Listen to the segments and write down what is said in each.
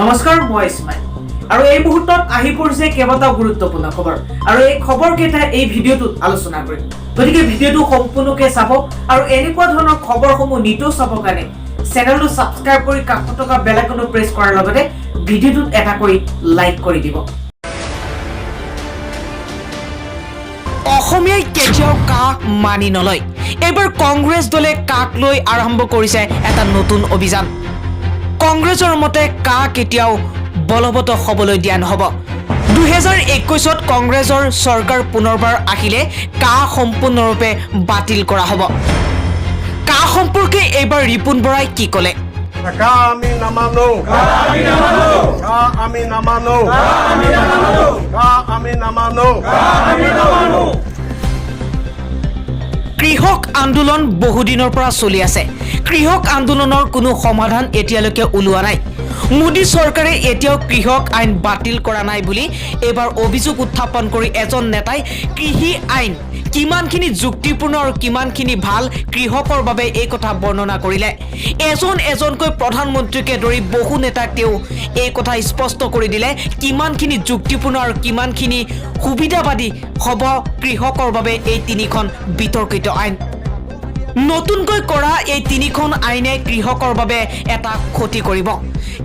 নমস্কাৰ মই ইছমাইল আৰু এই মুহূৰ্তত আহি পৰিছে কেইবাটাও গুৰুত্বপূৰ্ণ খবৰ আৰু এই খবৰকেইটা এই ভিডিঅ'টোত আলোচনা কৰিম। গতিকে ভিডিঅ'টো সম্পূৰ্ণকৈ চাব আৰু এনেকুৱা ধৰণৰ খবৰসমূহ নিতৌ চাবৰ কাৰণে চেনেলটো সাবস্ক্ৰাইব কৰি কাষত থকা বেল আইকনটো প্ৰেছ কৰাৰ লগতে ভিডিঅ'টোত এটা কৰি লাইক কৰি দিব। অসমীয়াই কেতিয়াও কাক মানি নলয়। এবাৰ কংগ্ৰেছ দলে কাক লৈ আৰম্ভ কৰিছে এটা নতুন অভিযান। কংগ্ৰেছৰ মতে কা কেতিয়াও বলবৎ হ'বলৈ দিয়া নহ'ব। 2021 কংগ্ৰেছৰ চৰকাৰ পুনৰবাৰ আহিলে কা সম্পূৰ্ণৰূপে বাতিল কৰা হ'ব। কা সম্পৰ্কে এইবাৰ ৰিপুন বৰাই কি ক'লে? আমি নামানো। কৃষক আন্দোলন বহুদিনৰ পৰা চলি আছে। কৃষক আন্দোলনৰ কোনো সমাধান এতিয়ালৈকে ওলোৱা নাই। মোদী চৰকাৰে এতিয়াও কৃষক আইন বাতিল কৰা নাই বুলি এবাৰ অভিযোগ উত্থাপন কৰি এজন নেতাই কৃষি আইন কিমানখিনি যুক্তিপূৰ্ণ আৰু কিমানখিনি ভাল কৃষকৰ বাবে এই কথা বৰ্ণনা কৰিলে। এজনকৈ প্ৰধানমন্ত্ৰীকে ধৰি বহু নেতাক তেওঁ এই কথা স্পষ্ট কৰি দিলে কিমানখিনি যুক্তিপূৰ্ণ আৰু কিমানখিনি সুবিধাবাদী হ'ব কৃষকৰ বাবে এই তিনিখন বিতৰ্কিত আইন। নতুনকৈ কৰা এই তিনিখন আইনে কৃষকৰ বাবে এটা ক্ষতি কৰিব,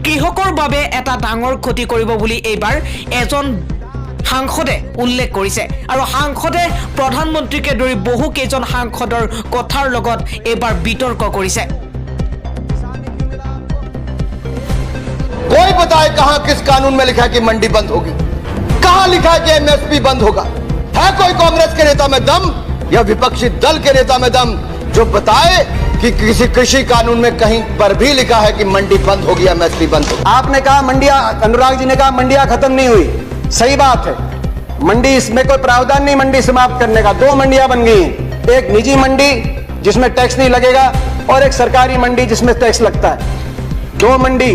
কৃষকৰ বাবে এটা ডাঙৰ ক্ষতি কৰিব বুলি এইবাৰ এজন সাংসদে উল্লেখ কৰিছে আৰু সাংসদে প্ৰধানমন্ত্ৰীকে ধৰি বহু কেইজন সাংসদৰ কথাৰ লগত এইবাৰ বিতৰ্ক কৰিছে। कोई बताए कहां किस कानून में लिखा है कि मंडी बंद होगी? कहां लिखा है कि एमएसपी बंद होगा? है कोई कांग्रेस के नेता में दम या विपक्षी दल के नेता में दम जो बताए कि किसी कृषि कानून में कहीं पर भी लिखा है कि मंडी बंद होगी, एमएसपी बंद होगी? आपने कहा मंडियां, अनुराग जी ने कहा मंडियां खत्म नहीं हुई। सही बात है, मंडी इसमें कोई प्रावधान नहीं मंडी समाप्त करने का। 2 मंडियां बन गई हैं, एक निजी मंडी जिसमें टैक्स नहीं लगेगा और एक सरकारी मंडी जिसमें टैक्स लगता है। 2 मंडी,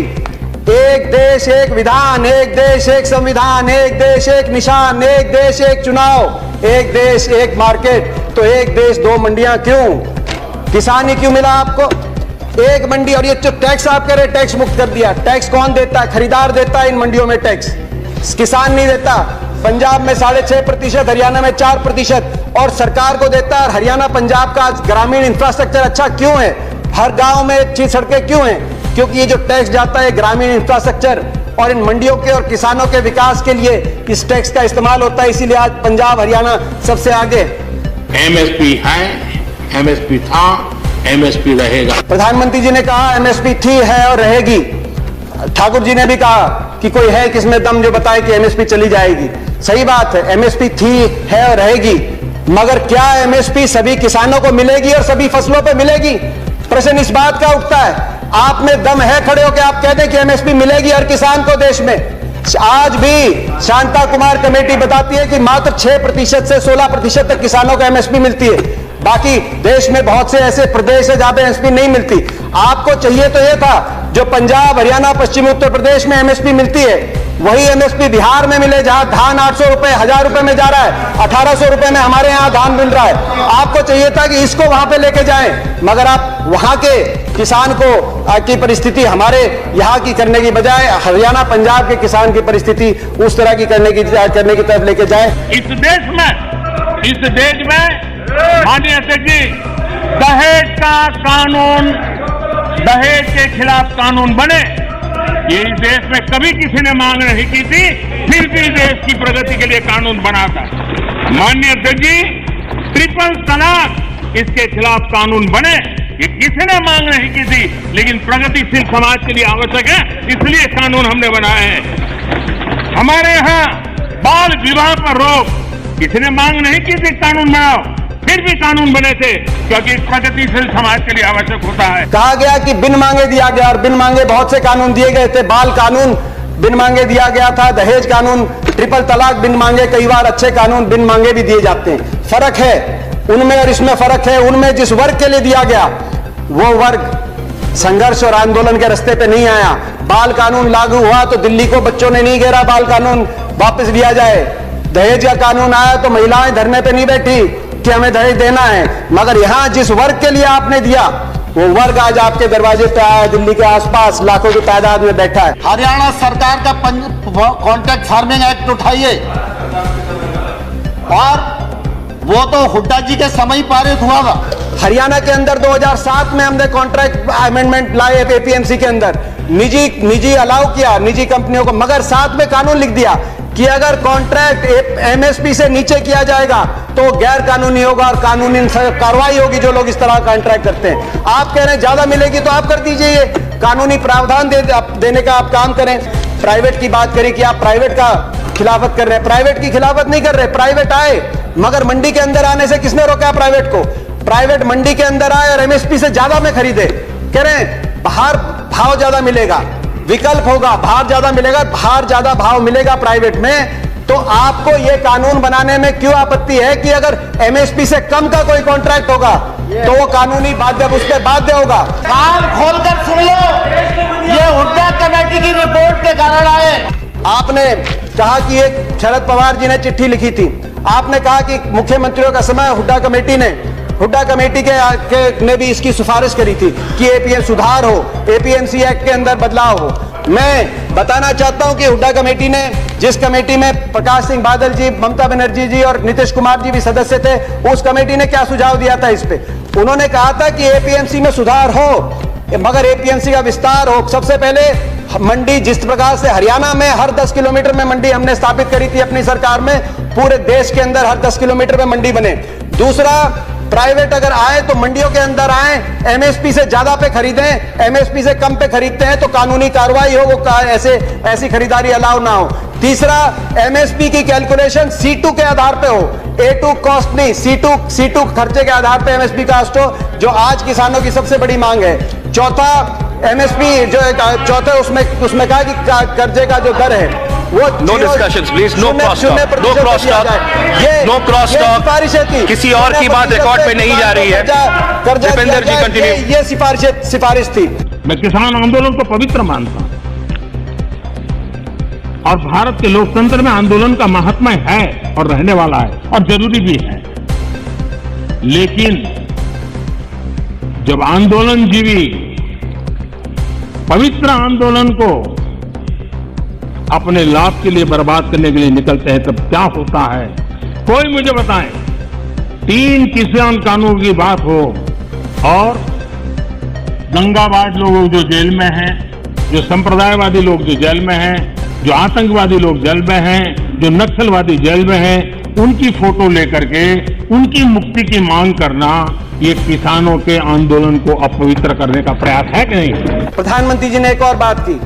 एक देश एक विधान, एक देश एक संविधान, एक देश एक निशान, एक देश एक चुनाव, एक देश एक मार्केट। तो एक देश 2 मंडियां क्यों? किसान ही क्यों मिला आपको? एक मंडी। और ये जो टैक्स आप कह रहे टैक्स मुक्त कर दिया, टैक्स कौन देता है? खरीदार देता है इन मंडियों में टैक्स, किसान नहीं देता। पंजाब में 6.5%, हरियाणा में 4% और सरकार को देता है। हरियाणा पंजाब का ग्रामीण इंफ्रास्ट्रक्चर अच्छा क्यों है? हर गांव में अच्छी सड़कें क्यों हैं? क्योंकि ये जो टैक्स जाता है ग्रामीण इंफ्रास्ट्रक्चर और इन मंडियों के और किसानों के विकास के लिए इस टैक्स का इस्तेमाल होता है। इसीलिए आज पंजाब हरियाणा सबसे आगे। एमएसपी है, एमएसपी था, एमएसपी रहेगा। प्रधानमंत्री जी ने कहा एमएसपी थी, है और रहेगी। ठाकुर जी ने भी कहा कि कोई है किसमें दम जो बताए कि एमएसपी चली जाएगी। सही बात है, एमएसपी थी, है और रहेगी। मगर क्या एमएसपी सभी किसानों को मिलेगी और सभी फसलों पर मिलेगी? प्रश्न इस बात का उठता है। आप में दम है खड़े होकर आप कह दें कि एमएसपी मिलेगी हर किसान को देश में? आज भी शांता कुमार कमेटी बताती है कि मात्र 6% से 16% तक किसानों को एमएसपी मिलती है। बाकी देश में बहुत से ऐसे प्रदेश है जहां पे एमएसपी नहीं मिलती। आपको चाहिए तो यह था जो पंजाब हरियाणा पश्चिमी उत्तर प्रदेश में एमएसपी मिलती है वही एमएसपी बिहार में मिले, जहां धान 800 रुपए 1000 रुपए में जा रहा है, 1800 रुपए में हमारे यहां धान मिल रहा है। आपको चाहिए था कि इसको वहां पे लेके जाएं, मगर आप वहां के किसान को की परिस्थिति हमारे यहाँ की करने की बजाय हरियाणा पंजाब के किसान की परिस्थिति उस तरह की करने की तरफ लेके जाए। इस देश में माननीय अध्यक्ष जी, दहेज का कानून, दहेज के खिलाफ कानून बने, ये इस देश में कभी किसी ने मांग नहीं की थी, फिर भी देश की प्रगति के लिए कानून बना था। माननीय अध्यक्ष जी, ट्रिपल तलाक, इसके खिलाफ कानून बने, ये किसी ने मांग नहीं की थी, लेकिन प्रगतिशील समाज के लिए आवश्यक है, इसलिए कानून हमने बनाए हैं। हमारे यहाँ बाल विवाह पर रोक, किसी ने मांग नहीं की थी कानून बनाओ, फिर भी कानून बने थे, क्योंकि प्रगतिशील समाज के लिए आवश्यक होता है। कहा गया कि बिन मांगे दिया गया और बिन मांगे बहुत से कानून दिए गए थे। बाल कानून बिन मांगे दिया गया था, दहेज कानून, ट्रिपल तलाक बिन मांगे, कई बार अच्छे कानून बिन मांगे भी दिए जाते हैं। फर्क है उनमें और इसमें फर्क है। उनमें जिस वर्ग के लिए दिया गया वो वर्ग संघर्ष और आंदोलन के रास्ते पे नहीं आया। बाल कानून लागू हुआ तो दिल्ली को बच्चों ने नहीं घेरा बाल कानून वापस लिया जाए। दहेज का कानून आया तो महिलाएं धरने पे नहीं बैठी कि हमें दहेज देना है। मगर यहां जिस वर्ग के लिए आपने दिया वो वर्ग आज आपके दरवाजे पे आया है, दिल्ली के आसपास लाखों की तादाद में बैठा है। हरियाणा सरकार का कॉन्ट्रैक्ट फार्मिंग एक्ट उठाइए, और वो तो हुड्डा जी के समय ही पारित हुआ था। हरियाणा के अंदर 2007 में हमने कॉन्ट्रैक्ट अमेंडमेंट लाए एपीएमसी के अंदर, निजी अलाउ किया निजी कंपनियों को, मगर साथ में कानून लिख दिया कि अगर कॉन्ट्रैक्ट एमएसपी से नीचे किया जाएगा तो गैर कानूनी होगा और कानूनी कार्रवाई होगी जो लोग इस तरह कॉन्ट्रैक्ट करते हैं। आप कह रहे हैं ज्यादा मिलेगी तो आप कर दीजिए, ये कानूनी प्रावधान देने का आप काम करें। प्राइवेट की बात करें कि आप प्राइवेट का खिलाफत कर रहे हैं, प्राइवेट की खिलाफत नहीं कर रहे, प्राइवेट आए, मगर मंडी के अंदर आने से किसने रोका प्राइवेट को? प्राइवेट मंडी के अंदर आए और एमएसपी से ज्यादा में खरीदे, कह रहे हैं बाहर भाव ज्यादा मिलेगा, विकल्प होगा, बाहर ज्यादा मिलेगा, बाहर ज्यादा भाव मिलेगा प्राइवेट में। तो आपको यह कानून बनाने में क्यों आपत्ति है कि अगर एमएसपी से कम का कोई कॉन्ट्रैक्ट होगा तो वो कानूनी बाध्य, उस पर बाध्य होगा। कान खोलकर सुन लो, ये हुड्डा कमेटी की रिपोर्ट के कारण आए। आपने कहा कि एक शरद पवार जी ने चिट्ठी लिखी थी, आपने कहा कि मुख्यमंत्रियों का समय हुड्डा कमेटी ने भी इसकी सिफारिश करी थी कि एपीएम सुधार हो, एपीएमसी एक्ट के अंदर बदलाव हो। मैं बताना चाहता हूं कि हुड्डा कमेटी ने, जिस कमेटी में प्रकाश सिंह बादल जी, ममता बनर्जी जी और नीतीश कुमार जी भी सदस्य थे, उस कमेटी ने क्या सुझाव दिया था इस पे? उन्होंने कहा था कि एपीएमसी में सुधार हो, मगर एपीएमसी का विस्तार हो। सबसे पहले मंडी, जिस प्रकार से हरियाणा में हर 10 किलोमीटर में मंडी हमने स्थापित करी थी अपनी सरकार में, पूरे देश के अंदर हर 10 किलोमीटर में मंडी बने। दूसरा, प्राइवेट अगर आए तो मंडियों के अंदर आए, एमएसपी से ज्यादा पे खरीदें, एमएसपी से कम पे खरीदते हैं तो कानूनी कार्रवाई हो, वो ऐसी खरीदारी अलाउ ना हो। तीसरा, एमएसपी की कैलकुलेशन C2 के आधार पे हो, A2 कॉस्ट नहीं, C2 खर्चे के आधार पे एमएसपी कास्ट हो, जो आज किसानों की सबसे बड़ी मांग है। चौथा, एमएसपी जो चौथे उसमें कहा कि कर्जे का जो दर है वो no discussions please, no cross talk, no cross talk, no cross talk. किसी और की बात रिकॉर्ड पे नहीं जा रही है। दीपेंद्र जी कंटिन्यू। ये सिफारिश थी। मैं किसान आंदोलन को पवित्र मानता हूं और भारत के लोकतंत्र में आंदोलन का महात्म्य है और रहने वाला है और जरूरी भी है। लेकिन जब आंदोलन जीवी पवित्र आंदोलन को अपने लाभ के लिए बर्बाद करने के लिए निकलते हैं तब क्या होता है? कोई मुझे बताएं। 3 किसान कानून की बात हो और दंगाबाज लोग जो जेल में हैं, जो संप्रदायवादी लोग जो जेल में हैं, जो आतंकवादी लोग जेल में हैं, जो नक्सलवादी जेल में हैं, उनकी फोटो लेकर के उनकी मुक्ति की मांग करना, ये किसानों के आंदोलन को अपवित्र करने का प्रयास है कि नहीं? प्रधानमंत्री जी ने एक और बात की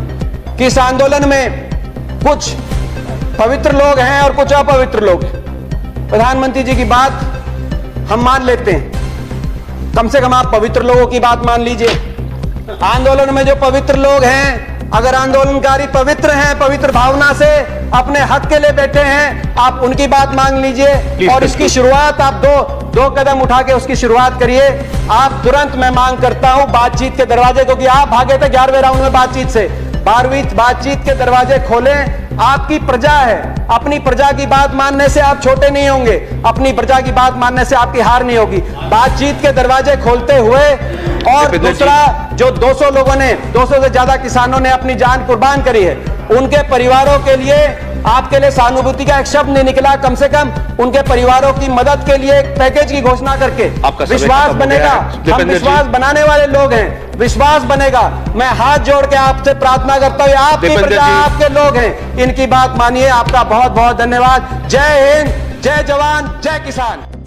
कि इस आंदोलन में कुछ पवित्र लोग हैं और कुछ अपवित्र लोग। प्रधानमंत्री जी की बात हम मान लेते हैं, कम से कम आप पवित्र लोगों की बात मान लीजिए। आंदोलन में जो पवित्र लोग हैं, अगर आंदोलनकारी पवित्र हैं, पवित्र भावना से अपने हक के लिए बैठे हैं, आप उनकी बात मान लीजिए और इसकी शुरुआत आप दो कदम उठा के उसकी शुरुआत करिए। आप तुरंत, मैं मांग करता हूं बातचीत के दरवाजे, क्योंकि आप भागे थे 11वें राउंड में बातचीत से, 12वीं बातचीत के दरवाजे खोलें। आपकी प्रजा है, अपनी प्रजा की बात मानने से आप छोटे नहीं होंगे, अपनी प्रजा की बात मानने से आपकी हार नहीं होगी। बातचीत के दरवाजे खोलते हुए, और दूसरा, जो 200 लोगों ने, 200 से ज्यादा किसानों ने अपनी जान कुर्बान करी है, उनके परिवारों के लिए आपके लिए सहानुभूति का एक शब्द नहीं निकला, कम से कम उनके परिवारों की मदद के लिए एक पैकेज की घोषणा करके विश्वास बनेगा। हम विश्वास बनाने वाले लोग हैं, विश्वास बनेगा। मैं हाथ जोड़ के आपसे प्रार्थना करता हूं, आपकी प्रजा, आपके लोग हैं, इनकी बात मानिए। आपका बहुत बहुत धन्यवाद। जय हिंद, जय जवान, जय किसान।